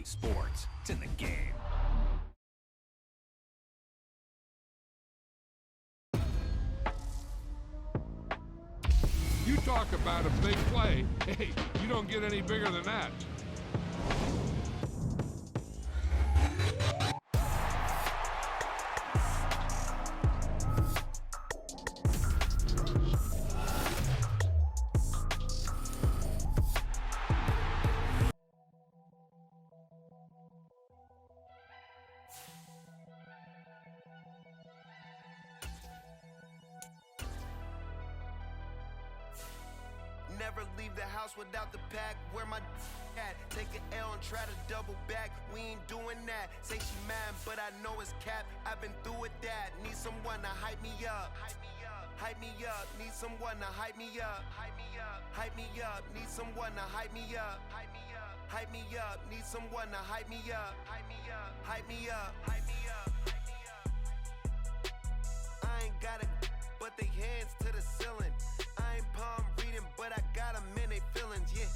EA Sports. It's in the game. You talk about a big play. Hey, you don't get any bigger than that. Never leave the house without the pack. Where my at? Take an L and try to double back. We ain't doing that. Say she mad, but I know it's cap. I've been through with that. Need someone to hype me up. Hype me up. Need someone to hype me up. Hype me up. Hype me up. Need someone to hype me up. Hype me up. Hype me up. Need someone to hype me up. Hype me up. Hype me up. Hype me up. Hype me up. I ain't got it, but they hands to the ceiling. I ain't palm reading, but I got them in they feelings, yeah.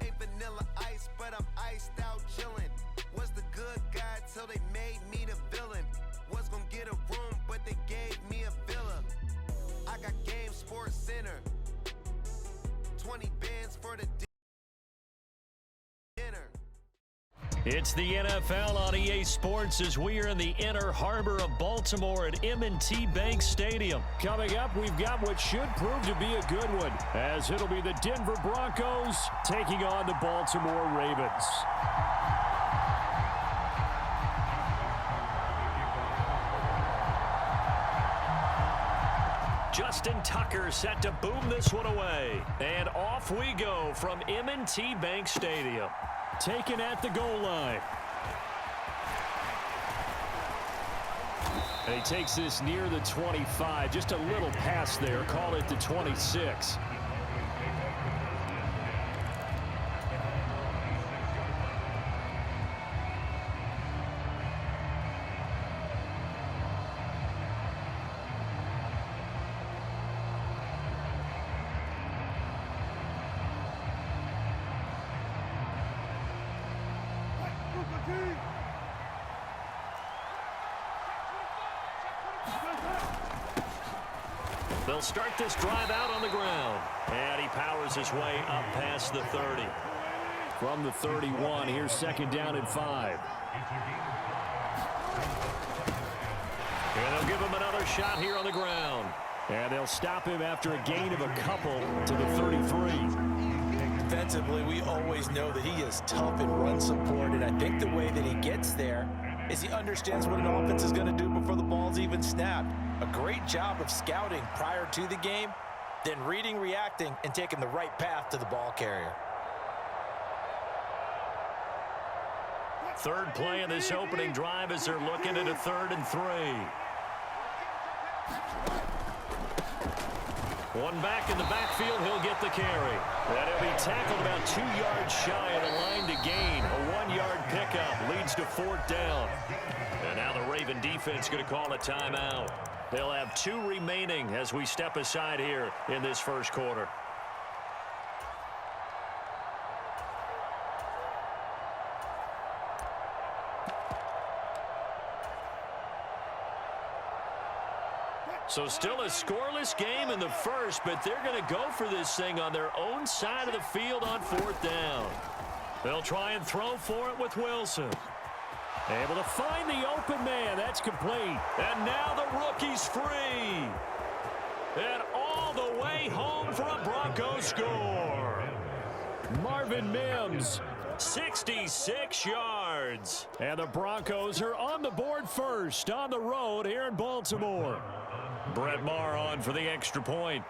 Ain't vanilla ice, but I'm iced out chillin'. Was the good guy till they made me the villain. Was gonna get a room, but they gave me a villa. I got Game Sports Center. 20 bands for the dinner. It's the NFL on EA Sports as we are in the inner harbor of Baltimore at M&T Bank Stadium. Coming up, we've got what should prove to be a good one, as it'll be the Denver Broncos taking on the Baltimore Ravens. Justin Tucker set to boom this one away. And off we go from M&T Bank Stadium. Taken at the goal line. And he takes this near the 25. Just a little pass there. Call it the 26. They'll start this drive out on the ground. And he powers his way up past the 30. From the 31, here's second down and 5. And they'll give him another shot here on the ground. And they'll stop him after a gain of a couple to the 33. Defensively, we always know that he is tough in run support, and I think the way that he gets there is he understands what an offense is going to do before the ball's even snapped. A great job of scouting prior to the game, then reading, reacting, and taking the right path to the ball carrier. Third play of this opening drive as they're looking at a 3rd and 3. One back in the backfield, he'll get the carry. And he'll be tackled about 2 yards shy of the line to gain. A 1-yard pickup leads to 4th down. And now the Raven defense going to call a timeout. They'll have 2 remaining as we step aside here in this first quarter. So still a scoreless game in the first, but they're going to go for this thing on their own side of the field on 4th down. They'll try and throw for it with Wilson. Able to find the open man. That's complete. And now the rookie's free. And all the way home for a Broncos score. Marvin Mims. 66 yards. And the Broncos are on the board first on the road here in Baltimore. Brett Maher on for the extra point.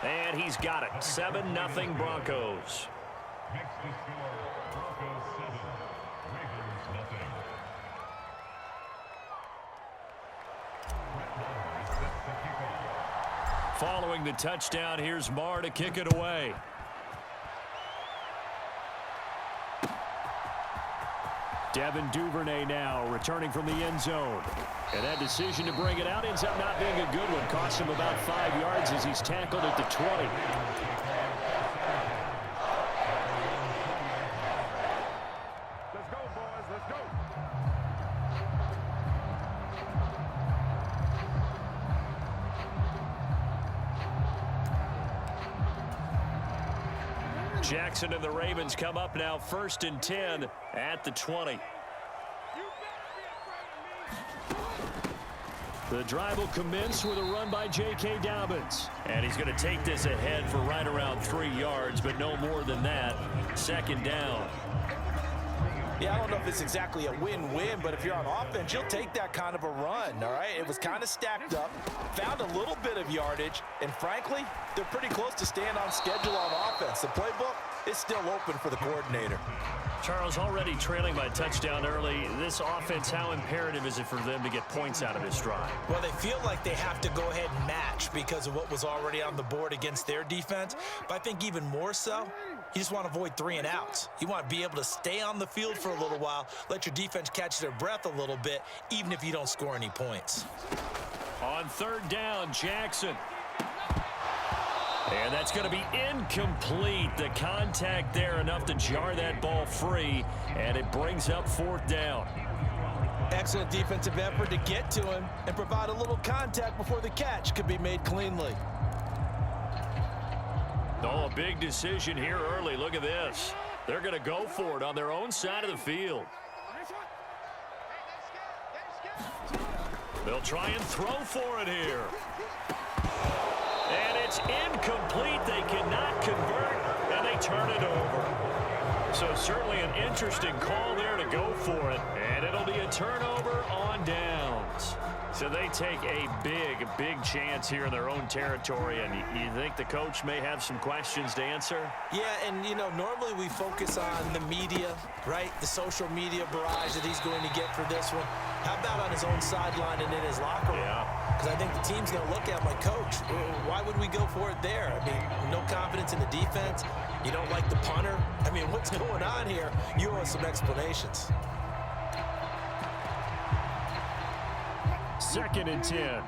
And he's got it. 7-0 Broncos. Next to score, Broncos 7, Ravens nothing. Sets the kickoff. Following the touchdown, here's Marr to kick it away. Devin Duvernay now returning from the end zone. And that decision to bring it out ends up not being a good one. Cost him about 5 yards as he's tackled at the 20. Let's go, boys. Let's go. Jackson and the Ravens come up now 1st and 10 at the 20. The drive will commence with a run by J.K. Dobbins. And he's going to take this ahead for right around 3 yards, but no more than that. 2nd down. Yeah, I don't know if it's exactly a win-win, but if you're on offense, you'll take that kind of a run, all right? It was kind of stacked up, found a little bit of yardage, and frankly, they're pretty close to staying on schedule on offense. The playbook is still open for the coordinator. Charles, already trailing by touchdown early. This offense, how imperative is it for them to get points out of this drive? Well, they feel like they have to go ahead and match because of what was already on the board against their defense. But I think even more so, you just want to avoid 3 and outs. You want to be able to stay on the field for a little while, let your defense catch their breath a little bit, even if you don't score any points. On 3rd down, Jackson. And that's going to be incomplete. The contact there enough to jar that ball free, and it brings up 4th down. Excellent defensive effort to get to him and provide a little contact before the catch could be made cleanly. Oh, a big decision here early. Look at this. They're going to go for it on their own side of the field. They'll try and throw for it here. And it's incomplete. They cannot convert, and they turn it over. So certainly an interesting call there to go for it. And it'll be a turnover on downs. So they take a big chance here in their own territory. And you think the coach may have some questions to answer? Yeah, and, you know, normally we focus on the media, right? The social media barrage that he's going to get for this one. How about on his own sideline and in his locker room? Yeah. Because I think the team's going to look at him like, Coach, why would we go for it there? I mean, no confidence in the defense. You don't like the punter. I mean, what's going on here? You owe us some explanations. 2nd and 10.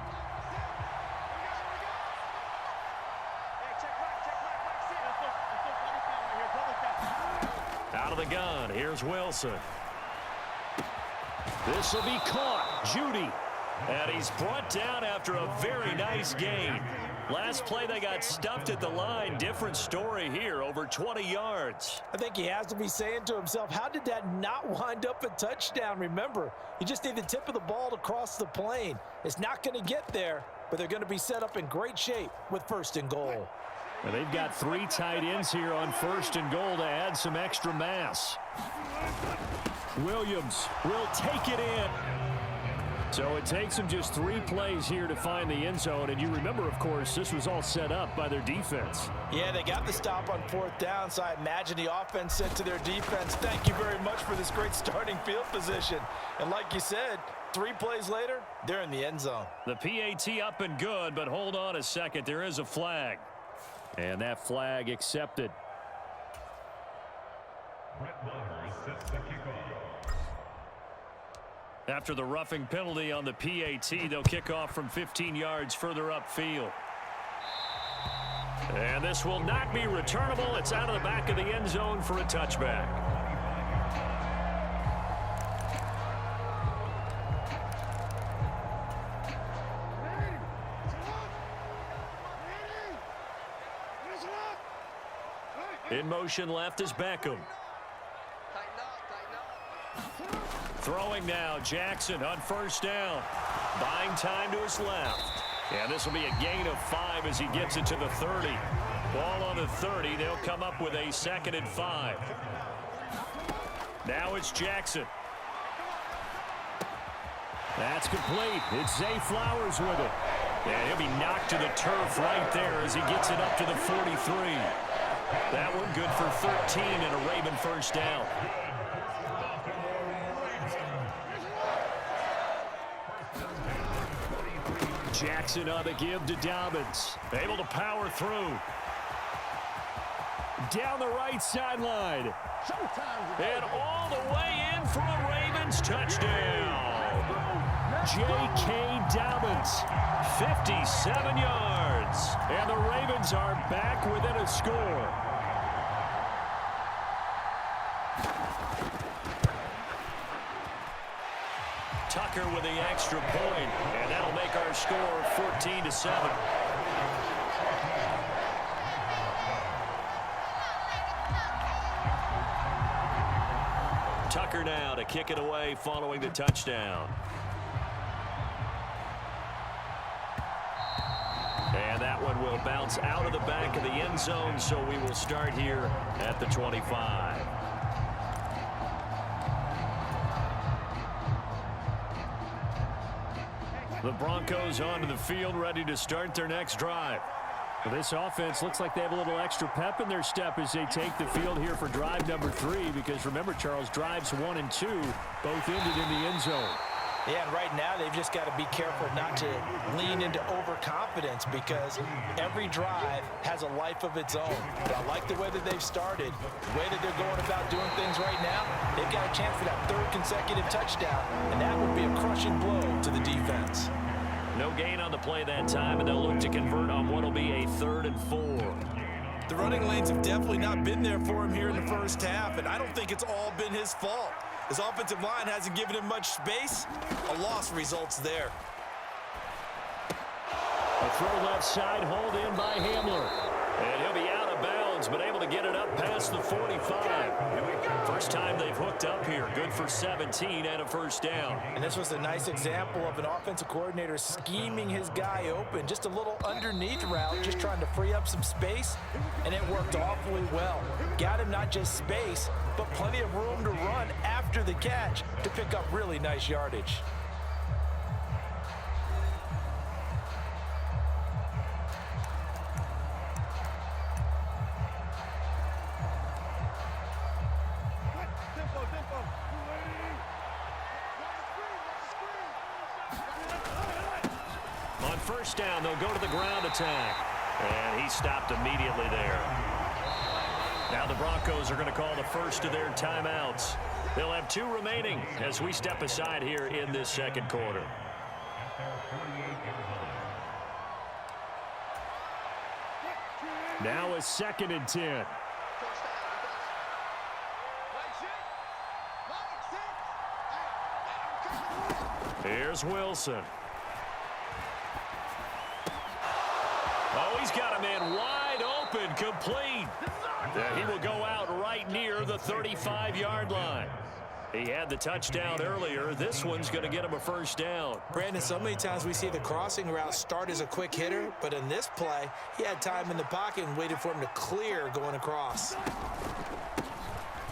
Out of the gun, here's Wilson. This will be caught. Judy. And he's brought down after a very nice gain. Last play, they got stuffed at the line. Different story here, over 20 yards. I think he has to be saying to himself, how did that not wind up a touchdown? Remember, you just need the tip of the ball to cross the plane. It's not going to get there, but they're going to be set up in great shape with 1st and goal. And they've got 3 tight ends here on 1st and goal to add some extra mass. Williams will take it in. So it takes them just 3 plays here to find the end zone. And you remember, of course, this was all set up by their defense. Yeah, they got the stop on 4th down, so I imagine the offense said to their defense, thank you very much for this great starting field position. And like you said, 3 plays later, they're in the end zone. The PAT up and good, but hold on a second. There is a flag. And that flag accepted. Brett Maher sets the kickoff. After the roughing penalty on the PAT, they'll kick off from 15 yards further upfield. And this will not be returnable. It's out of the back of the end zone for a touchback. In motion left is Beckham. Throwing now, Jackson on 1st down. Buying time to his left. And this will be a gain of 5 as he gets it to the 30. Ball on the 30. They'll come up with a 2nd and 5. Now it's Jackson. That's complete. It's Zay Flowers with it. And he'll be knocked to the turf right there as he gets it up to the 43. That one good for 13 and a Raven first down. Jackson on the give to Dobbins. Able to power through. Down the right sideline. And all the way in for a Ravens touchdown. J.K. Dobbins, 57 yards. And the Ravens are back within a score. Tucker with the extra point, and that'll make our score 14-7. Tucker now to kick it away following the touchdown. And that one will bounce out of the back of the end zone, so we will start here at the 25. The Broncos onto the field, ready to start their next drive. Well, this offense looks like they have a little extra pep in their step as they take the field here for drive number 3, because remember, Charles, drives 1 and 2 both ended in the end zone. Yeah, and right now they've just got to be careful not to lean into overconfidence, because every drive has a life of its own. But I like the way that they've started, the way that they're going about doing things right now. They've got a chance for that 3rd consecutive touchdown, and that would be a crushing blow to the defense. No gain on the play that time, and they'll look to convert on what will be a 3rd and 4. The running lanes have definitely not been there for him here in the first half, and I don't think it's all been his fault. His offensive line hasn't given him much space. A loss results there. A throw left side, hauled in by Hamler. And he'll be out of bounds, but able to get it up past the 45. First time they've hooked up here. Good for 17 and a first down. And this was a nice example of an offensive coordinator scheming his guy open. Just a little underneath route, just trying to free up some space, and it worked awfully well. Got him not just space, but plenty of room to run after the catch to pick up really nice yardage. On first down, they'll go to the ground attack. And he stopped immediately there. Now the Broncos are going to call the first of their timeouts. They'll have 2 remaining as we step aside here in this second quarter. Now a 2nd and 10. Here's Wilson. Oh, he's got a man wide open, complete. He will go out right near the 35-yard line. He had the touchdown earlier. This one's going to get him a first down. Brandon, so many times we see the crossing route start as a quick hitter, but in this play, he had time in the pocket and waited for him to clear going across.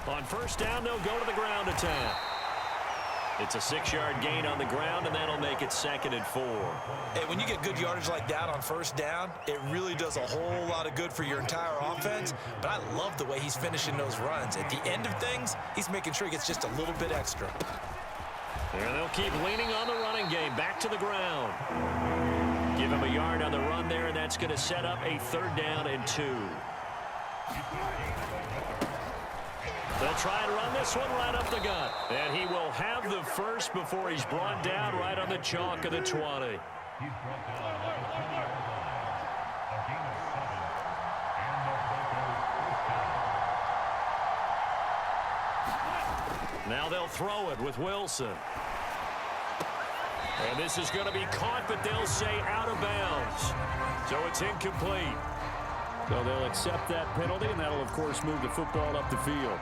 On first down, they'll go to the ground attack. It's a 6-yard gain on the ground, and that'll make it 2nd and 4. Hey, when you get good yardage like that on first down, it really does a whole lot of good for your entire offense. But I love the way he's finishing those runs. At the end of things, he's making sure he gets just a little bit extra. And they'll keep leaning on the running game. Back to the ground. Give him a yard on the run there, and that's going to set up a 3rd down and 2. They'll try and run this one right up the gut. And he will have the first before he's brought down right on the chalk of the 20. Now they'll throw it with Wilson. And this is going to be caught, but they'll say out of bounds. So it's incomplete. So they'll accept that penalty, and that'll, of course, move the football up the field.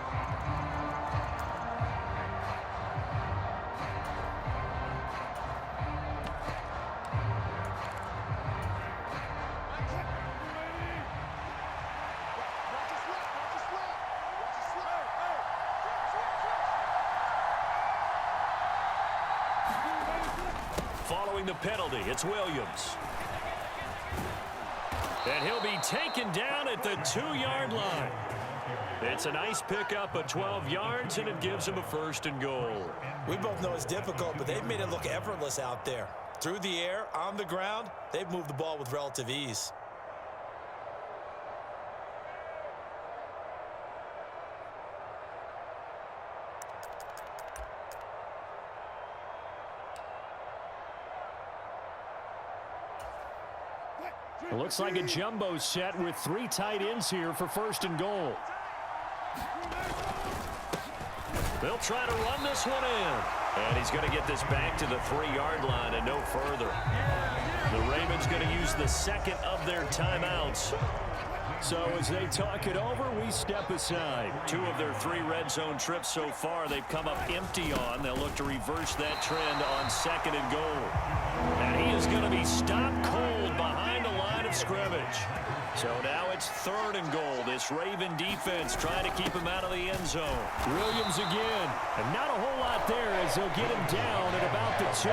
drawing the penalty. It's Williams. And he'll be taken down at the 2-yard line. It's a nice pickup of 12 yards, and it gives him a 1st and goal. We both know it's difficult, but they've made it look effortless out there. Through the air, on the ground, they've moved the ball with relative ease. It looks like a jumbo set with 3 tight ends here for 1st and goal. They'll try to run this one in. And he's going to get this back to the 3-yard line and no further. The Ravens going to use the 2nd of their timeouts. So as they talk it over, we step aside. 2 of their 3 red zone trips so far they've come up empty on. They'll look to reverse that trend on 2nd and goal. And he is going to be stopped cold behind the line of scrimmage. So now it's 3rd and goal. This Raven defense trying to keep him out of the end zone. Williams again. And not a whole lot there as they'll get him down at about the 2.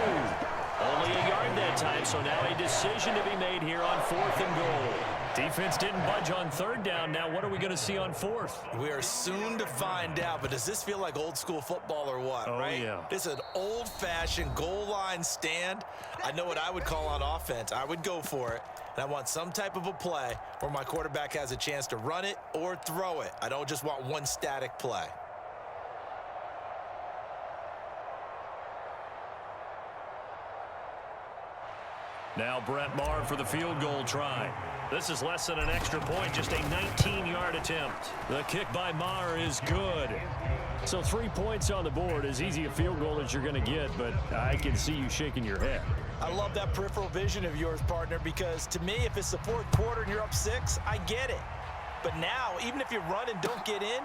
Only a yard that time, so now a decision to be made here on 4th and goal. Defense didn't budge on 3rd down. Now what are we going to see on 4th? We are soon to find out, but does this feel like old school football or what, right? Yeah. This is an old-fashioned goal line stand. I know what I would call on offense. I would go for it, and I want some type of a play where my quarterback has a chance to run it or throw it. I don't just want one static play. Now Brett Maher for the field goal try. This is less than an extra point, just a 19-yard attempt. The kick by Maher is good. So 3 points on the board, as easy a field goal as you're going to get, but I can see you shaking your head. I love that peripheral vision of yours, partner, because to me, if it's the 4th quarter and you're up 6, I get it. But now, even if you run and don't get in,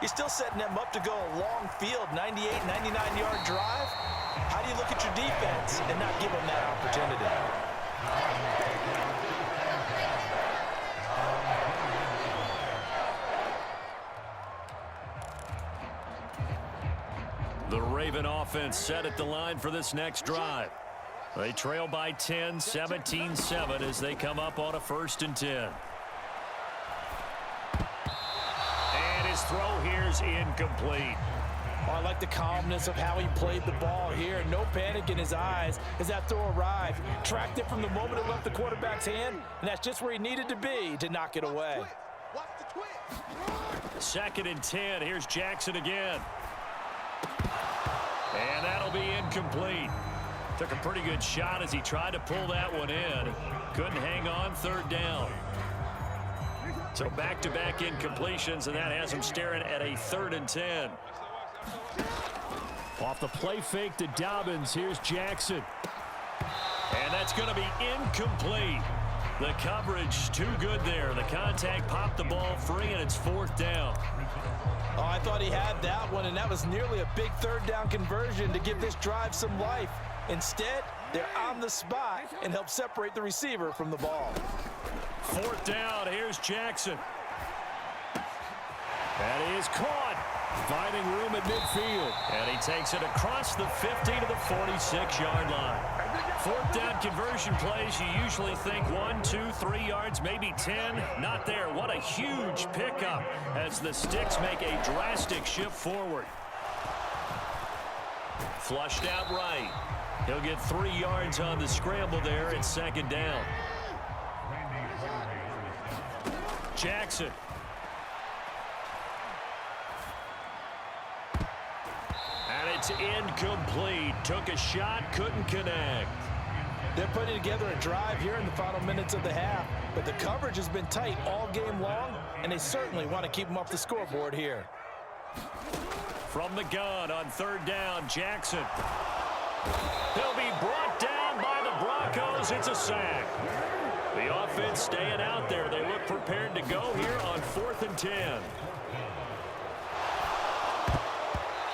you're still setting them up to go a long field, 98, 99-yard drive. How do you look at your defense and not give them that opportunity? The Raven offense set at the line for this next drive. They trail by 10, 17-7 as they come up on a 1st and 10. And his throw here is incomplete. Oh, I like the calmness of how he played the ball here. No panic in his eyes as that throw arrived. Tracked it from the moment it left the quarterback's hand, and that's just where he needed to be to knock it away. 2nd and 10. Here's Jackson again. And that'll be incomplete. Took a pretty good shot as he tried to pull that one in. Couldn't hang on 3rd down. So back-to-back incompletions, and that has him staring at a 3rd and 10. Off the play fake to Dobbins, here's Jackson. And that's going to be incomplete. The coverage too good there. The contact popped the ball free, and it's 4th down. Oh, I thought he had that one, and that was nearly a big 3rd down conversion to give this drive some life. Instead, they're on the spot and help separate the receiver from the ball. 4th down, here's Jackson. That is caught. Finding room at midfield. And he takes it across the 50 to the 46-yard line. 4th down conversion plays, you usually think 1, 2, 3 yards, maybe 10. Not there. What a huge pickup as the Sticks make a drastic shift forward. Flushed out right. He'll get 3 yards on the scramble there at 2nd down. Jackson. And it's incomplete. Took a shot, couldn't connect. They're putting together a drive here in the final minutes of the half, but the coverage has been tight all game long, and they certainly want to keep them off the scoreboard here. From the gun on 3rd down, Jackson. He'll be brought down by the Broncos. It's a sack. The offense staying out there. They look prepared to go here on 4th and 10.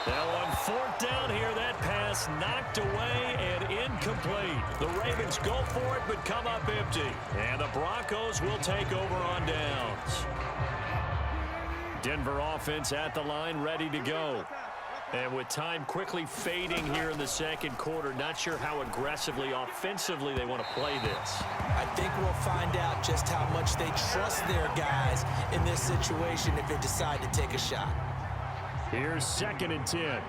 Now on 4th down here, that pass knocked away and incomplete. The Ravens go for it but come up empty. And the Broncos will take over on downs. Denver offense at the line, ready to go. And with time quickly fading here in the second quarter, not sure how aggressively, offensively they want to play this. I think we'll find out just how much they trust their guys in this situation if they decide to take a shot. Here's 2nd and 10.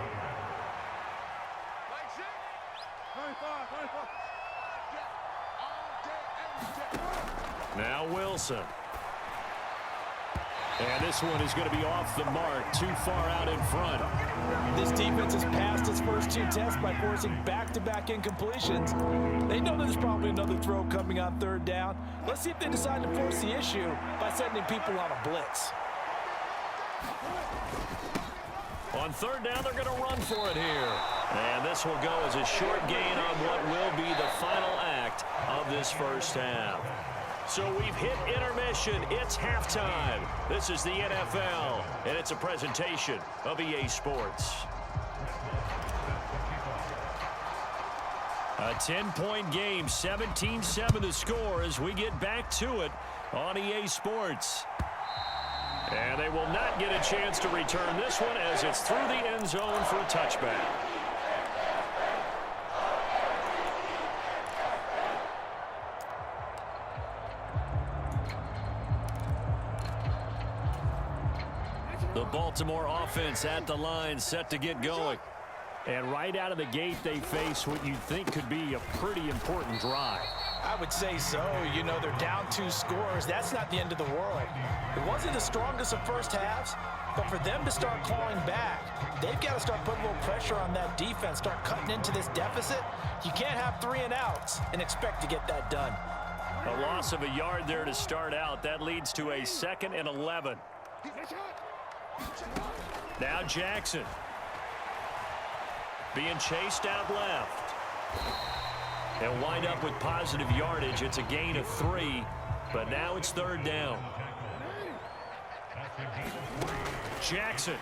Now Wilson. And this one is going to be off the mark, too far out in front. This defense has passed its first 2 tests by forcing back-to-back incompletions. They know there's probably another throw coming on 3rd down. Let's see if they decide to force the issue by sending people on a blitz. On 3rd down, they're going to run for it here. And this will go as a short gain on what will be the final act of this first half. So we've hit intermission. It's halftime. This is the NFL, and it's a presentation of EA Sports. A 10-point game, 17-7 the score as we get back to it on EA Sports. And they will not get a chance to return this one as it's through the end zone for a touchback. The Baltimore offense at the line, set to get going. And right out of the gate, they face what you'd think could be a pretty important drive. I would say so. You know, they're down 2 scores. That's not the end of the world. It wasn't the strongest of first halves, but for them to start clawing back, they've got to start putting a little pressure on that defense, start cutting into this deficit. You can't have 3 and outs and expect to get that done. A loss of a yard there to start out. That leads to a 2nd and 11. Now Jackson. Being chased out left. They'll wind up with positive yardage. It's a gain of 3, but now it's 3rd down. Jackson.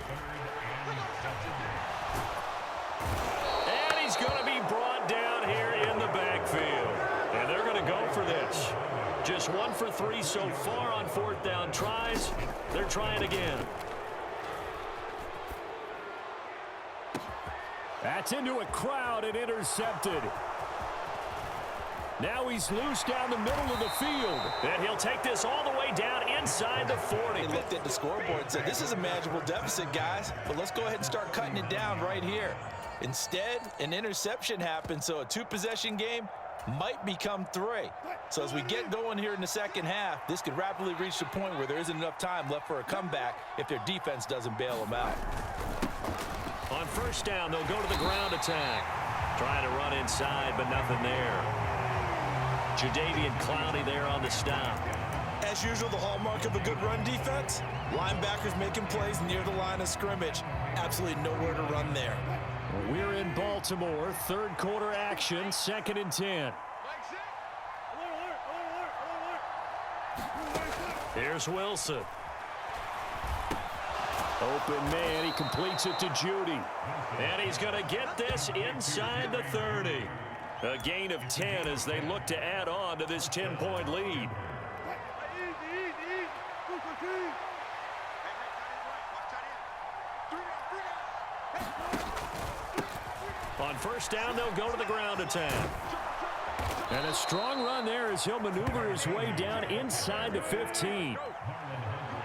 And he's going to be brought down here in the backfield. And they're going to go for this. Just 1 for 3 so far on 4th down tries. They're trying again. That's into a crowd and intercepted. Now he's loose down the middle of the field. And he'll take this all the way down inside the 40. They looked at the scoreboard and said, this is a manageable deficit, guys, but let's go ahead and start cutting it down right here. Instead, an interception happened, so a 2-possession game might become 3. So as we get going here in the second half, this could rapidly reach the point where there isn't enough time left for a comeback if their defense doesn't bail them out. On 1st down, they'll go to the ground attack. Trying to run inside, but nothing there. Jadeveon Clowney there on the stop. As usual, the hallmark of a good run defense, linebackers making plays near the line of scrimmage. Absolutely nowhere to run there. We're in Baltimore, 3rd quarter action, 2nd and 10. Here's Wilson. Open man, he completes it to Judy. And he's going to get this inside the 30. A gain of 10 as they look to add on to this 10-point lead. On 1st down, they'll go to the ground attack. And a strong run there as he'll maneuver his way down inside the 15.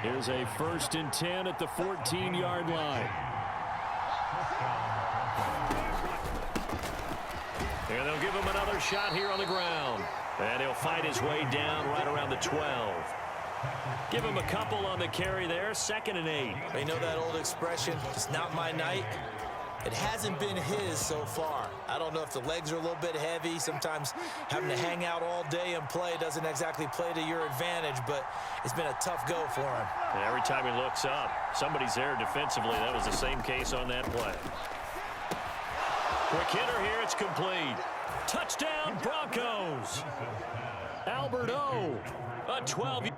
Here's a 1st and 10 at the 14-yard line. And they'll give him another shot here on the ground. And he'll fight his way down right around the 12. Give him a couple on the carry there, 2nd and 8. You know that old expression, it's not my night? It hasn't been his so far. I don't know if the legs are a little bit heavy. Sometimes having to hang out all day and play doesn't exactly play to your advantage, but it's been a tough go for him. And every time he looks up, somebody's there defensively. That was the same case on that play. Quick hitter here, it's complete. Touchdown, Broncos. Albert O, a 12.